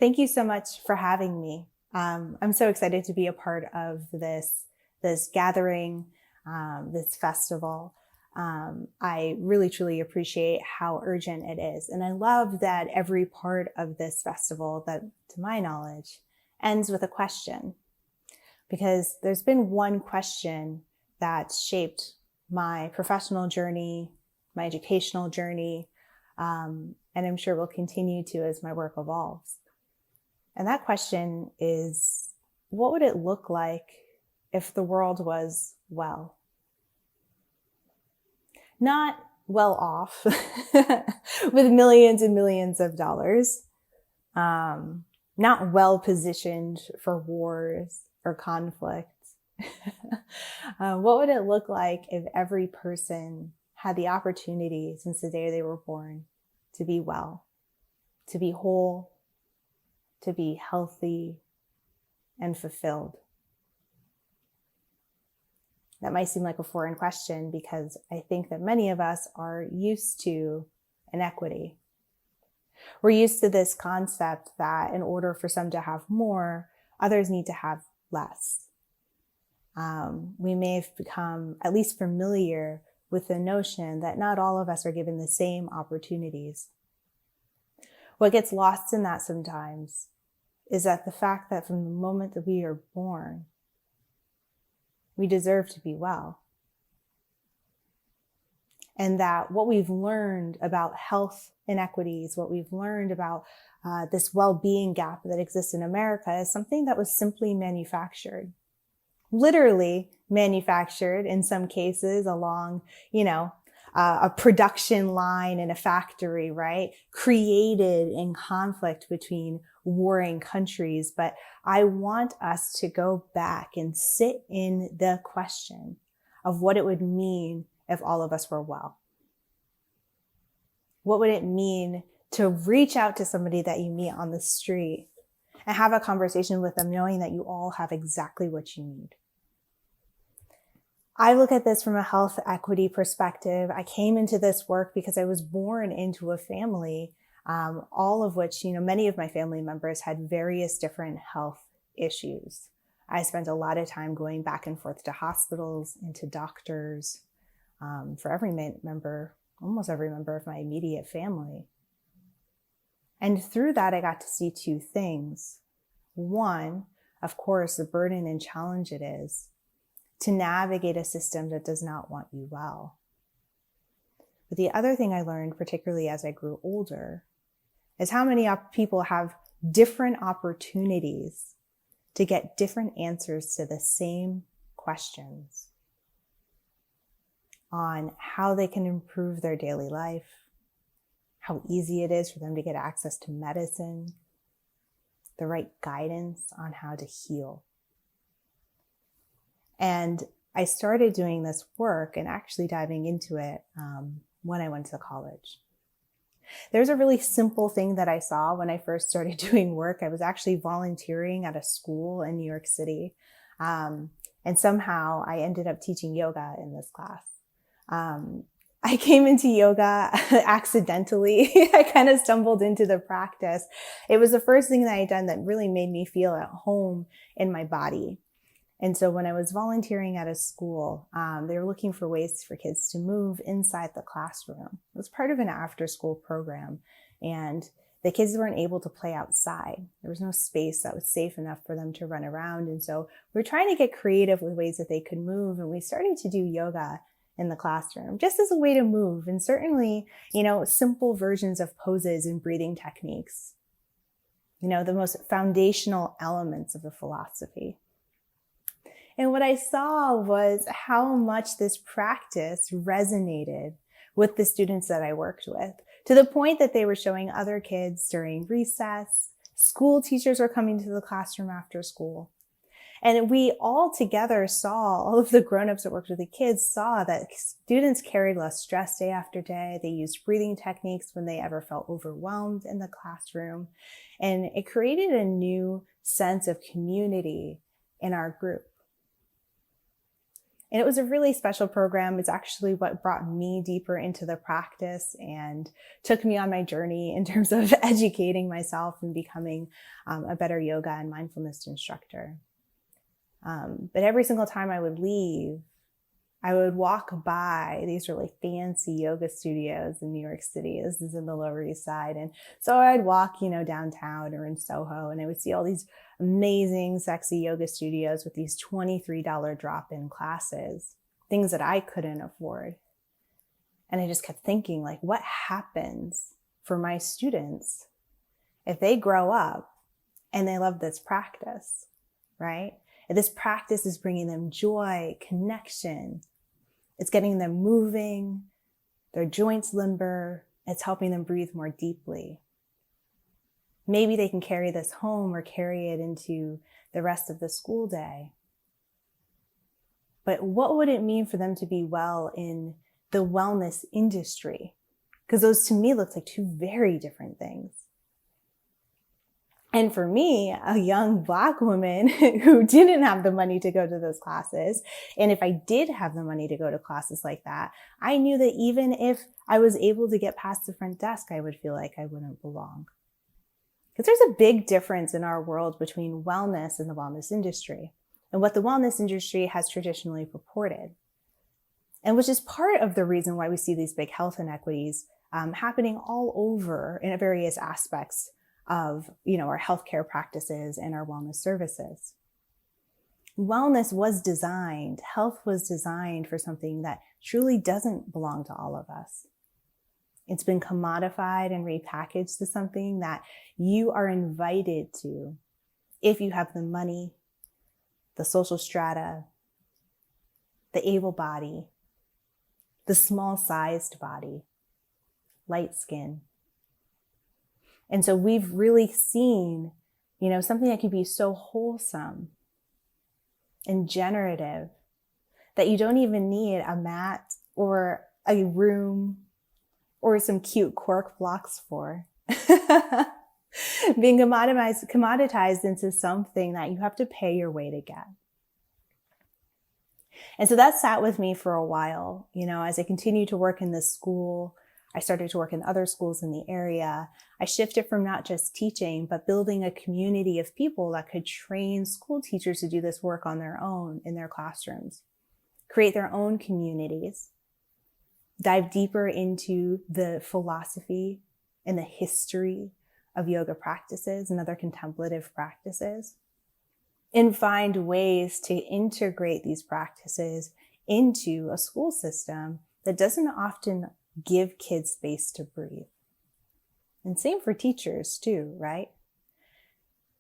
Thank you so much for having me. I'm so excited to be a part of this gathering, this festival. I really, truly appreciate how urgent it is. And I love that every part of this festival, that to my knowledge, ends with a question. Because there's been one question that shaped my professional journey, my educational journey, and I'm sure will continue to as my work evolves. And that question is, what would it look like if the world was well? Not well off with millions and millions of dollars, not well positioned for wars or conflict. What would it look like if every person had the opportunity since the day they were born to be well, to be whole, to be healthy and fulfilled? That might seem like a foreign question because I think that many of us are used to inequity. We're used to this concept that in order for some to have more, others need to have less. We may have become at least familiar with the notion that not all of us are given the same opportunities. What gets lost in that sometimes is that the fact that from the moment that we are born, we deserve to be well. And that what we've learned about health inequities, what we've learned about this well-being gap that exists in America is something that was simply manufactured. Literally manufactured in some cases along, a production line in a factory, right? Created in conflict between warring countries. But I want us to go back and sit in the question of what it would mean if all of us were well. What would it mean to reach out to somebody that you meet on the street and have a conversation with them knowing that you all have exactly what you need? I look at this from a health equity perspective. I came into this work because I was born into a family, all of which, many of my family members had various different health issues. I spent a lot of time going back and forth to hospitals and to doctors for almost every member of my immediate family. And through that, I got to see two things. One, of course, the burden and challenge it is to navigate a system that does not want you well. But the other thing I learned, particularly as I grew older, is how many people have different opportunities to get different answers to the same questions on how they can improve their daily life, how easy it is for them to get access to medicine, the right guidance on how to heal. And I started doing this work and actually diving into it when I went to college. There's a really simple thing that I saw when I first started doing work. I was actually volunteering at a school in New York City. And somehow I ended up teaching yoga in this class. I came into yoga accidentally. I kind of stumbled into the practice. It was the first thing that I had done that really made me feel at home in my body. And so when I was volunteering at a school, they were looking for ways for kids to move inside the classroom. It was part of an after-school program, and the kids weren't able to play outside. There was no space that was safe enough for them to run around. And so we were trying to get creative with ways that they could move, and we started to do yoga in the classroom just as a way to move, and certainly, simple versions of poses and breathing techniques, the most foundational elements of the philosophy. And what I saw was how much this practice resonated with the students that I worked with, to the point that they were showing other kids during recess. School teachers were coming to the classroom after school. And we all together saw, all of the grown-ups that worked with the kids saw that students carried less stress day after day. They used breathing techniques when they ever felt overwhelmed in the classroom. And it created a new sense of community in our group. And it was a really special program. It's actually what brought me deeper into the practice and took me on my journey in terms of educating myself and becoming a better yoga and mindfulness instructor. But every single time I would leave, I would walk by these really fancy yoga studios in New York City. This is in the Lower East Side. And so I'd walk, downtown or in Soho, and I would see all these amazing, sexy yoga studios with these $23 drop-in classes, things that I couldn't afford. And I just kept thinking, like, what happens for my students if they grow up and they love this practice, right? And this practice is bringing them joy, connection. It's getting them moving, their joints limber. It's helping them breathe more deeply. Maybe they can carry this home or carry it into the rest of the school day. But what would it mean for them to be well in the wellness industry? Because those to me look like two very different things. And for me, a young Black woman who didn't have the money to go to those classes, and if I did have the money to go to classes like that, I knew that even if I was able to get past the front desk, I would feel like I wouldn't belong. Because there's a big difference in our world between wellness and the wellness industry, and what the wellness industry has traditionally purported. And which is part of the reason why we see these big health inequities happening all over in various aspects of, our healthcare practices and our wellness services. Wellness was designed, health was designed for something that truly doesn't belong to all of us. It's been commodified and repackaged to something that you are invited to if you have the money, the social strata, the able body, the small-sized body, light skin. And so we've really seen, something that can be so wholesome and generative that you don't even need a mat or a room or some cute cork blocks for. Being commoditized into something that you have to pay your way to get. And so that sat with me for a while, as I continued to work in this school. I started to work in other schools in the area. I shifted from not just teaching, but building a community of people that could train school teachers to do this work on their own in their classrooms, create their own communities, dive deeper into the philosophy and the history of yoga practices and other contemplative practices, and find ways to integrate these practices into a school system that doesn't often give kids space to breathe. And same for teachers too, right?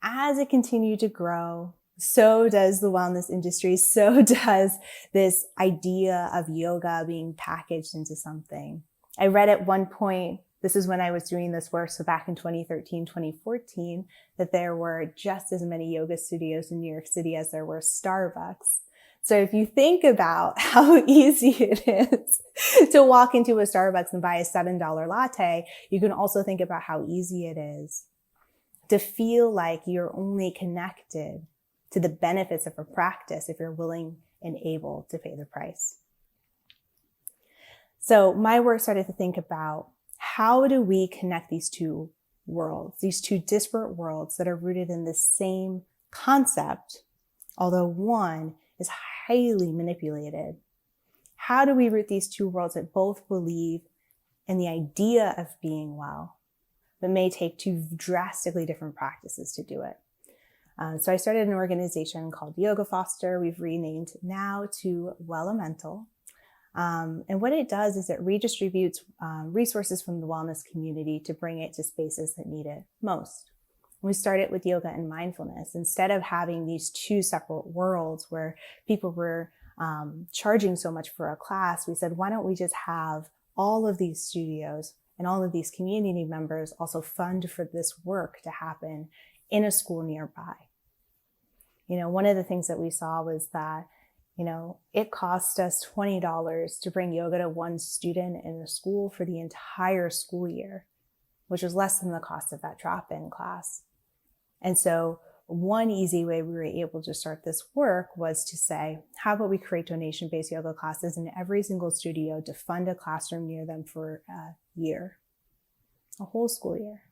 As it continued to grow, so does the wellness industry, so does this idea of yoga being packaged into something. I read at one point, this is when I was doing this work, so back in 2013, 2014, that there were just as many yoga studios in New York City as there were Starbucks. So if you think about how easy it is to walk into a Starbucks and buy a $7 latte, you can also think about how easy it is to feel like you're only connected to the benefits of a practice if you're willing and able to pay the price. So my work started to think about, how do we connect these two worlds, these two disparate worlds that are rooted in the same concept, although one is highly manipulated. How do we root these two worlds that both believe in the idea of being well, but may take two drastically different practices to do it? So I started an organization called Yoga Foster. We've renamed now to Wellemental. And what it does is it redistributes resources from the wellness community to bring it to spaces that need it most. We started with yoga and mindfulness. Instead of having these two separate worlds where people were charging so much for a class, we said, why don't we just have all of these studios and all of these community members also fund for this work to happen in a school nearby? One of the things that we saw was that, it cost us $20 to bring yoga to one student in a school for the entire school year, which was less than the cost of that drop-in class. And so one easy way we were able to start this work was to say, how about we create donation-based yoga classes in every single studio to fund a classroom near them for a year, a whole school year.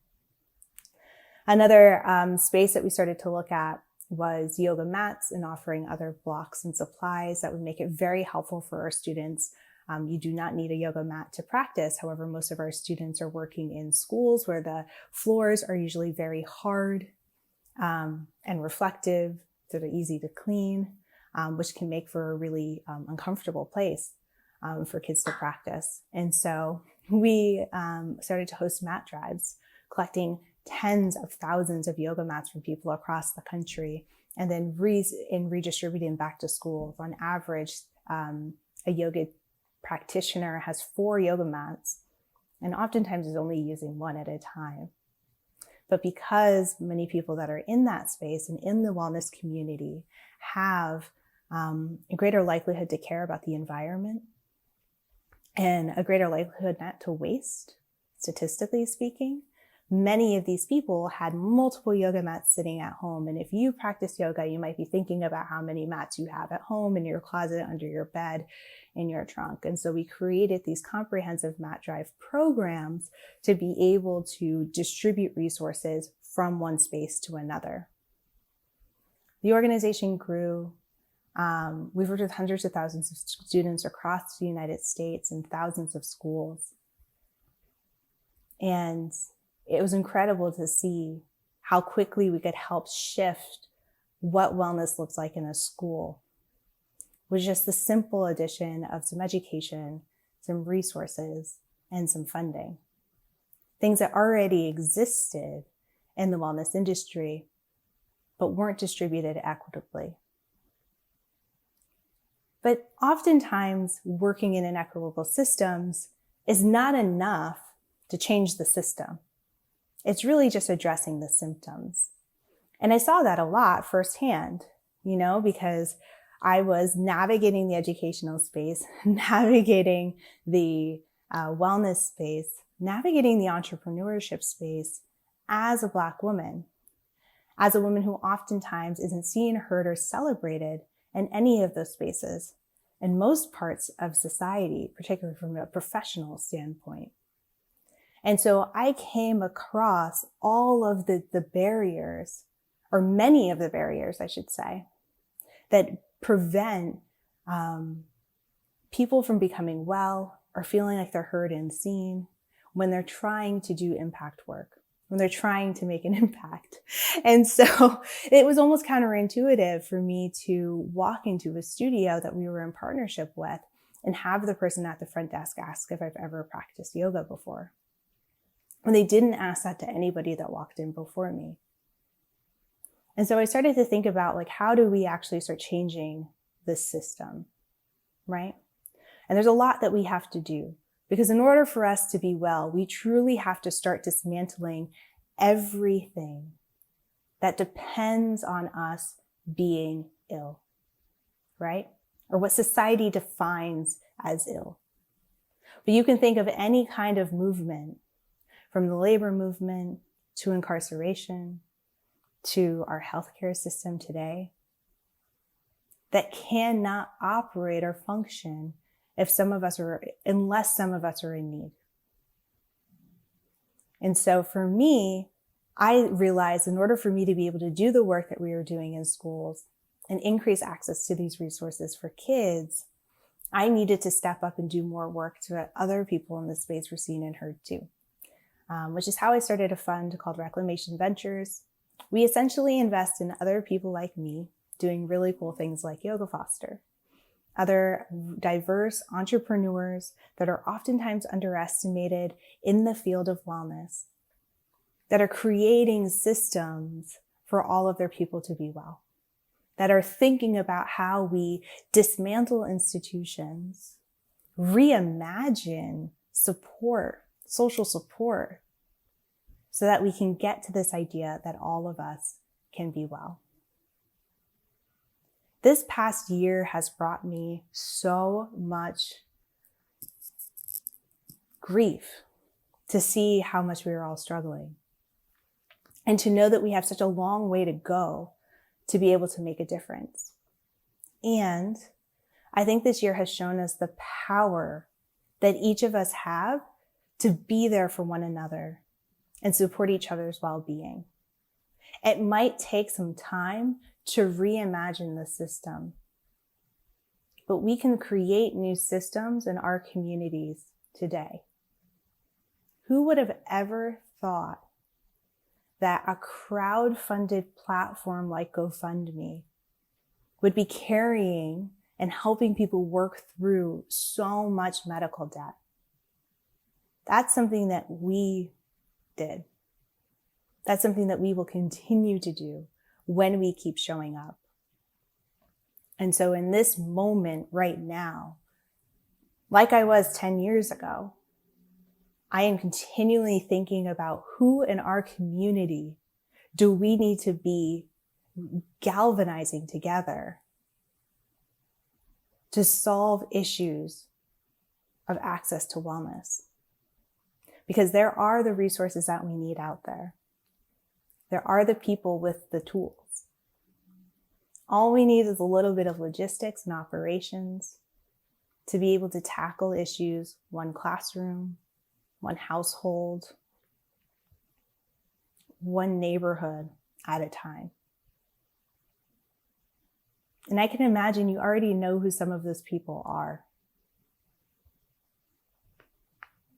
Another space that we started to look at was yoga mats and offering other blocks and supplies that would make it very helpful for our students. You do not need a yoga mat to practice. However, most of our students are working in schools where the floors are usually very hard and reflective, so they're easy to clean, which can make for a really uncomfortable place for kids to practice. And so we started to host mat drives, collecting tens of thousands of yoga mats from people across the country, and then redistributing back to schools. On average, a yoga practitioner has 4 yoga mats, and oftentimes is only using 1 at a time. But because many people that are in that space and in the wellness community have a greater likelihood to care about the environment and a greater likelihood not to waste, statistically speaking, many of these people had multiple yoga mats sitting at home. And if you practice yoga, you might be thinking about how many mats you have at home, in your closet, under your bed, in your trunk. And so we created these comprehensive mat drive programs to be able to distribute resources from one space to another. The organization grew. We've worked with hundreds of thousands of students across the United States and thousands of schools. And it was incredible to see how quickly we could help shift what wellness looks like in a school with just the simple addition of some education, some resources, and some funding. Things that already existed in the wellness industry, but weren't distributed equitably. But oftentimes, working in inequitable systems is not enough to change the system. It's really just addressing the symptoms. And I saw that a lot firsthand, because I was navigating the educational space, navigating the wellness space, navigating the entrepreneurship space as a Black woman, as a woman who oftentimes isn't seen, heard, or celebrated in any of those spaces in most parts of society, particularly from a professional standpoint. And so I came across all of the barriers, or many of the barriers, I should say, that prevent people from becoming well or feeling like they're heard and seen when they're trying to do impact work, when they're trying to make an impact. And so it was almost counterintuitive for me to walk into a studio that we were in partnership with and have the person at the front desk ask if I've ever practiced yoga before. And they didn't ask that to anybody that walked in before me. And so I started to think about, how do we actually start changing this system, right? And there's a lot that we have to do, because in order for us to be well, we truly have to start dismantling everything that depends on us being ill, right? Or what society defines as ill. But you can think of any kind of movement, from the labor movement to incarceration to our healthcare system today, that cannot operate or function unless some of us are in need. And so for me, I realized in order for me to be able to do the work that we were doing in schools and increase access to these resources for kids, I needed to step up and do more work so that other people in the space were seen and heard too. Which is how I started a fund called Reclamation Ventures. We essentially invest in other people like me doing really cool things like Yoga Foster, other diverse entrepreneurs that are oftentimes underestimated in the field of wellness, that are creating systems for all of their people to be well, that are thinking about how we dismantle institutions, reimagine support, social support, so that we can get to this idea that all of us can be well. This past year has brought me so much grief to see how much we are all struggling. and to know that we have such a long way to go to be able to make a difference. And I think this year has shown us the power that each of us have to be there for one another and support each other's well-being. It might take some time to reimagine the system, but we can create new systems in our communities today. Who would have ever thought that a crowd-funded platform like GoFundMe would be carrying and helping people work through so much medical debt? That's something that we did. That's something that we will continue to do when we keep showing up. And so in this moment right now, like I was 10 years ago, I am continually thinking about who in our community do we need to be galvanizing together to solve issues of access to wellness. Because there are the resources that we need out there. There are the people with the tools. All we need is a little bit of logistics and operations to be able to tackle issues one classroom, one household, one neighborhood at a time. And I can imagine you already know who some of those people are.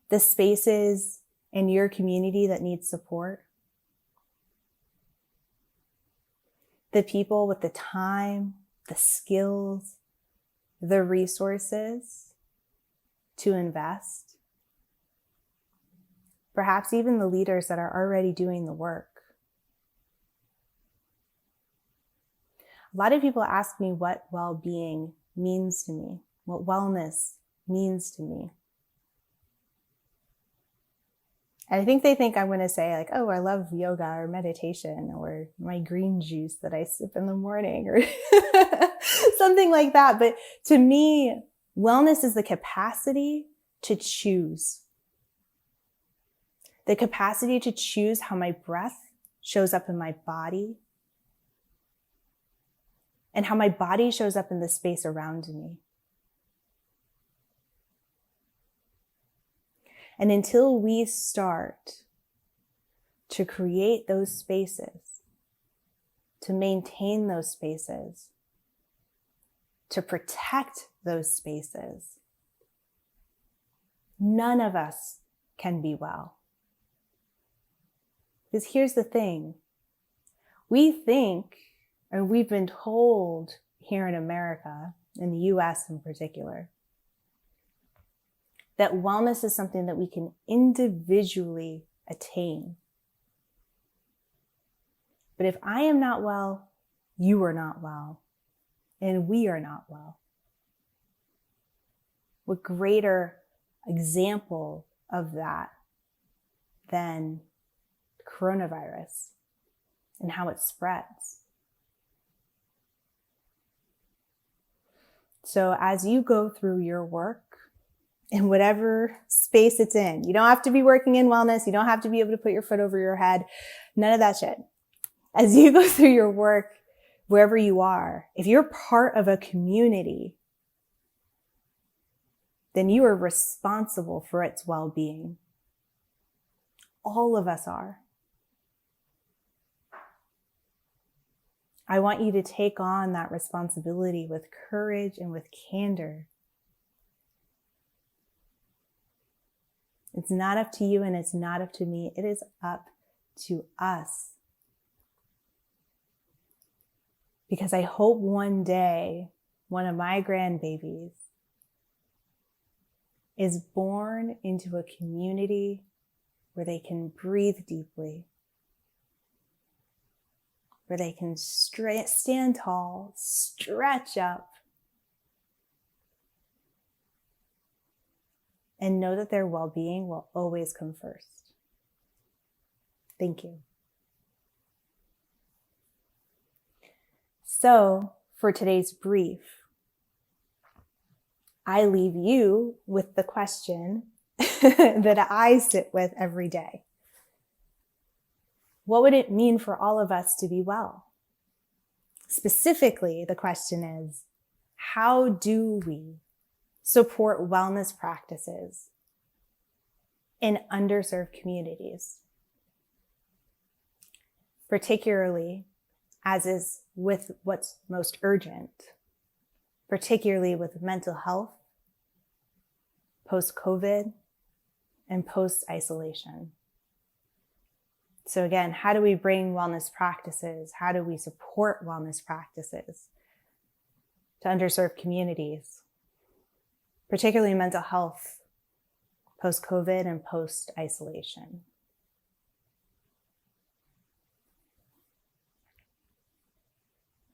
The spaces in your community that need support. The people with the time, the skills, the resources to invest. Perhaps even the leaders that are already doing the work. A lot of people ask me what well-being means to me, what wellness means to me. And I think they think I'm going to say like, oh, I love yoga or meditation or my green juice that I sip in the morning or something like that. But to me, wellness is the capacity to choose. The capacity to choose how my breath shows up in my body and how my body shows up in the space around me. And until we start to create those spaces, to maintain those spaces, to protect those spaces, none of us can be well. Because here's the thing. We think, or we've been told here in America, in the US in particular, that wellness is something that we can individually attain. But if I am not well, you are not well, and we are not well. What greater example of that than coronavirus and how it spreads? So as you go through your work, in whatever space it's in. You don't have to be working in wellness. You don't have to be able to put your foot over your head. None of that shit. As you go through your work, wherever you are, if you're part of a community, then you are responsible for its well-being. All of us are. I want you to take on that responsibility with courage and with candor. It's not up to you and it's not up to me. It is up to us. Because I hope one day one of my grandbabies is born into a community where they can breathe deeply, where they can stand tall, stretch up, and know that their well-being will always come first. Thank you. So, for today's brief, I leave you with the question that I sit with every day. what would it mean for all of us to be well? Specifically, the question is, how do we support wellness practices in underserved communities? Particularly, as is with what's most urgent, particularly with mental health, post-COVID, and post-isolation. So again, how do we bring wellness practices? How do we support wellness practices to underserved communities, particularly mental health, post-COVID and post-isolation?